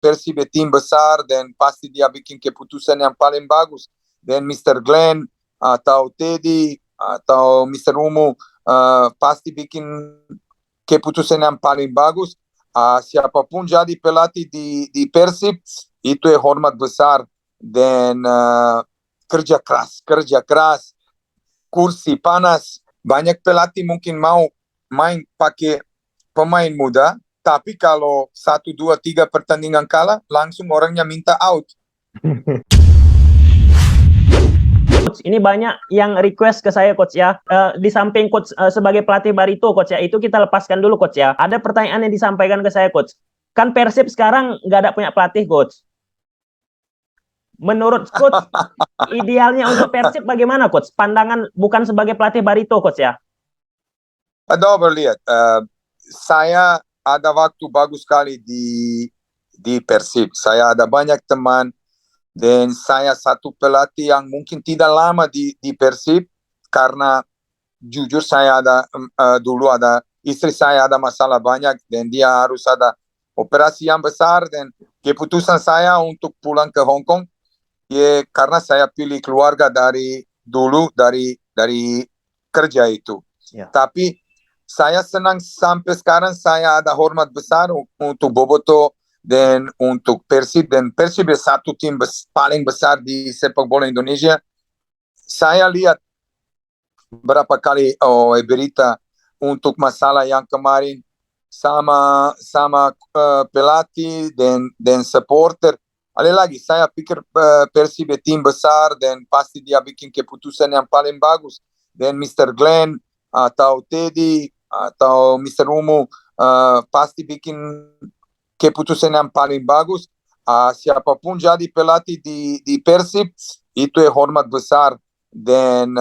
Persib tim besar dan pasti dia bikin keputusan yang paling bagus. Dan Mr. Glenn atau Teddy atau Mr. Umu pasti bikin keputusan yang paling bagus. Siapapun jadi pelatih di Persib itu hormat besar dan kerja keras, kursi panas. Banyak pelatih mungkin mau main pakai pemain muda, tapi kalau 1, 2, 3 pertandingan kalah, langsung orangnya minta out. Coach, ini banyak yang request ke saya, Coach ya. Di samping Coach sebagai pelatih Barito, Coach ya, itu kita lepaskan dulu, Coach ya. Ada pertanyaan yang disampaikan ke saya, Coach. Kan Persib sekarang nggak ada punya pelatih, Coach. Menurut Coach, idealnya untuk Persib bagaimana, Coach? Pandangan bukan sebagai pelatih Barito, Coach ya. Coba lihat, saya ada waktu bagus sekali di Persib. Saya ada banyak teman. Dan saya satu pelatih yang mungkin tidak lama di Persib karena jujur saya ada dulu ada istri saya ada masalah banyak dan dia harus ada operasi yang besar dan keputusan saya untuk pulang ke Hong Kong ya karena saya pilih keluarga dari dulu dari kerja itu. Ya. Tapi saya senang sampai sekarang saya ada hormat besar untuk Boboto dan untuk Persib, dan Persib satu tim paling besar di sepak bola Indonesia. Saya lihat berapa kali berita untuk masalah yang kemarin sama pelatih dan supporter. Lagi saya pikir Persib tim besar dan pasti dia bikin keputusan yang paling bagus. Dan Mr. Glenn atau Teddy atau Mr. Umu pasti bikin keputusan yang paling bagus. Siapapun jadi pelatih di Persib itu hormat besar dan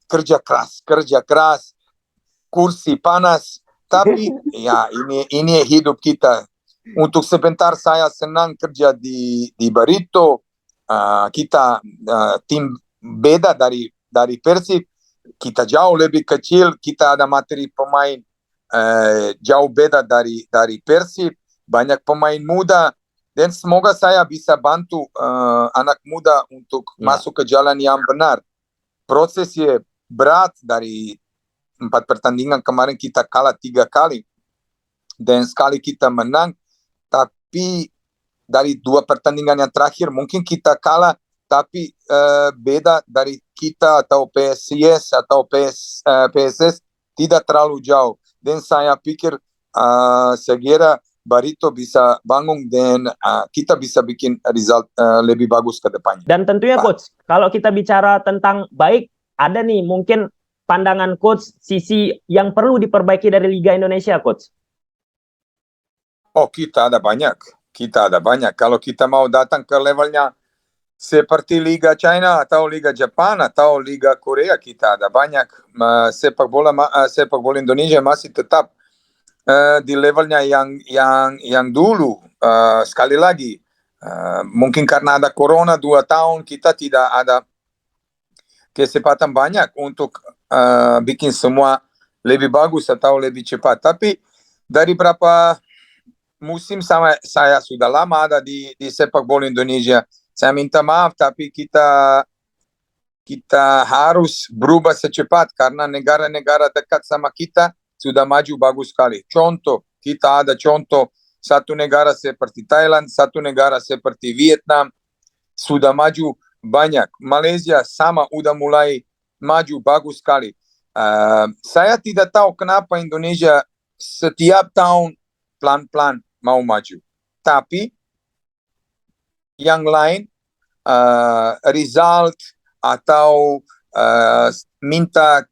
kerja keras, kursi panas. Tapi ya ini hidup kita. Untuk sebentar saya senang kerja di Barito. Kita tim beda dari Persib. Kita jauh lebih kecil. Kita ada materi pemain jauh beda dari Persib. Banyak pemain muda dan semoga saya bisa bantu anak muda untuk masuk ke jalan yang benar. Prosesnya berat. Dari 4 pertandingan kemarin kita kalah 3 kali dan sekali kita menang, tapi dari 2 pertandingan yang terakhir mungkin kita kalah, tapi beda dari kita atau PSIS atau PSS tidak terlalu jauh. Dan saya pikir segera Barito bisa bangun dan kita bisa bikin result lebih bagus ke depannya. Dan tentunya Coach, kalau kita bicara tentang baik, ada nih mungkin pandangan Coach sisi yang perlu diperbaiki dari Liga Indonesia, Coach. Oh, kita ada banyak. Kalau kita mau datang ke levelnya seperti Liga China atau Liga Jepang atau Liga Korea, kita ada banyak. Sepak bola Indonesia masih tetap di levelnya yang dulu. Sekali lagi mungkin karena ada corona 2 tahun kita tidak ada kesempatan banyak untuk bikin semua lebih bagus atau lebih cepat. Tapi dari berapa musim saya sudah lama ada di sepak bola Indonesia. Saya minta maaf, tapi kita harus berubah secepat karena negara-negara dekat sama kita sudah maju bagus sekali. Contoh, kita ada contoh satu negara seperti Thailand, satu negara seperti Vietnam sudah maju banyak. Malaysia sama udah mulai maju bagus sekali. Saya tidak tahu kenapa Indonesia setiap tahun pelan-pelan mau maju. Tapi yang lain result atau minta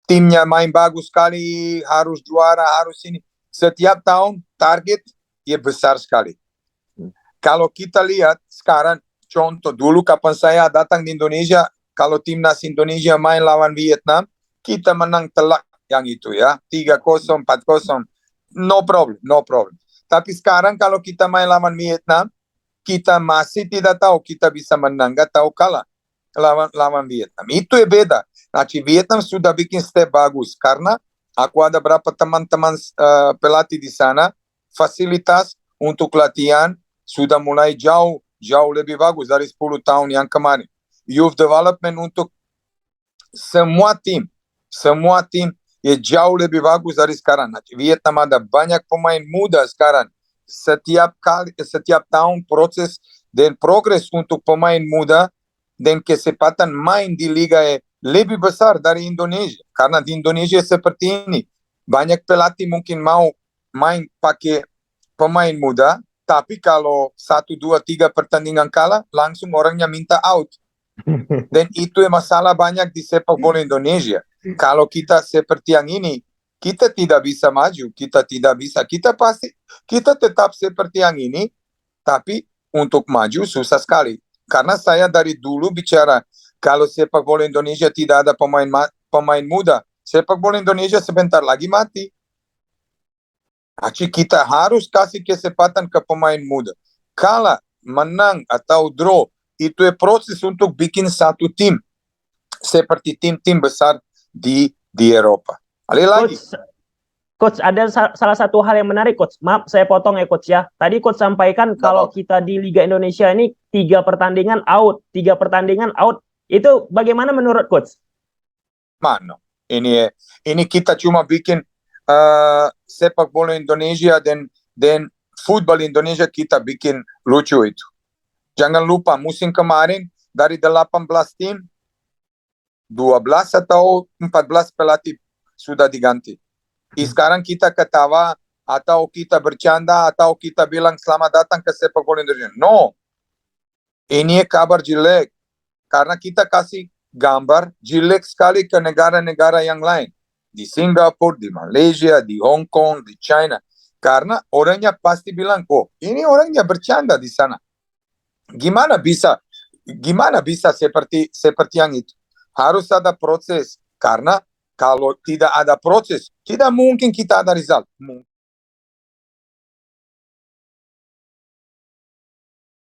timnya main bagus sekali, harus juara, harus ini. Setiap tahun target ya besar sekali. Kalau kita lihat sekarang, contoh dulu kapan saya datang di Indonesia, kalau timnas Indonesia main lawan Vietnam, kita menang telak yang itu ya, 3-0, 4-0, no problem. Tapi sekarang kalau kita main lawan Vietnam, kita masih tidak tahu kita bisa menang, nggak tahu kalah lawan Vietnam. Itu ya beda. Nah, Vietnam sudah bikin step bagus karena aku ada berapa teman-teman pelatih di sana, fasilitas untuk latihan sudah mulai jauh lebih bagus dari 10 tahun yang kemarin. Youth development untuk semua tim ya jauh lebih bagus dari sekarang. Vietnam ada banyak pemain muda sekarang. Setiap tahun proses dan progres untuk pemain muda dan kesempatan main di liga lebih besar dari Indonesia. Karena di Indonesia seperti ini, banyak pelatih mungkin mau main pakai pemain muda, tapi kalau 1, 2, 3 pertandingan kalah, langsung orangnya minta out. Dan itu masalah banyak di sepak bola Indonesia. Kalau kita seperti yang ini, kita tidak bisa maju, kita tetap seperti yang ini, tapi untuk maju susah sekali. Karena saya dari dulu bicara, kalau sepak bola Indonesia tidak ada pemain muda, sepak bola Indonesia sebentar lagi mati. Jadi kita harus kasih kesempatan ke pemain muda. Kalah, menang atau draw, itu proses untuk bikin satu tim seperti tim-tim besar di Eropa. Lagi. Coach, ada salah satu hal yang menarik, Coach. Maaf, saya potong ya, Coach ya. Tadi Coach sampaikan kalau kita di Liga Indonesia ini 3 pertandingan out. Itu bagaimana menurut Coach? Mana? Ini kita cuma bikin sepak bola Indonesia dan football Indonesia kita bikin lucu itu. Jangan lupa musim kemarin dari 18 tim 12 atau 14 pelatih sudah diganti. Sekarang kita ketawa atau kita bercanda atau kita bilang selamat datang ke sepak bola Indonesia. No. Ini kabar jelek. Karena kita kasih gambar jelek sekali ke negara-negara yang lain. Di Singapura, di Malaysia, di Hong Kong, di China. Karena orangnya pasti bilang, oh ini orangnya bercanda di sana. Gimana bisa seperti yang itu? Harus ada proses. Karena kalau tidak ada proses, tidak mungkin kita ada result.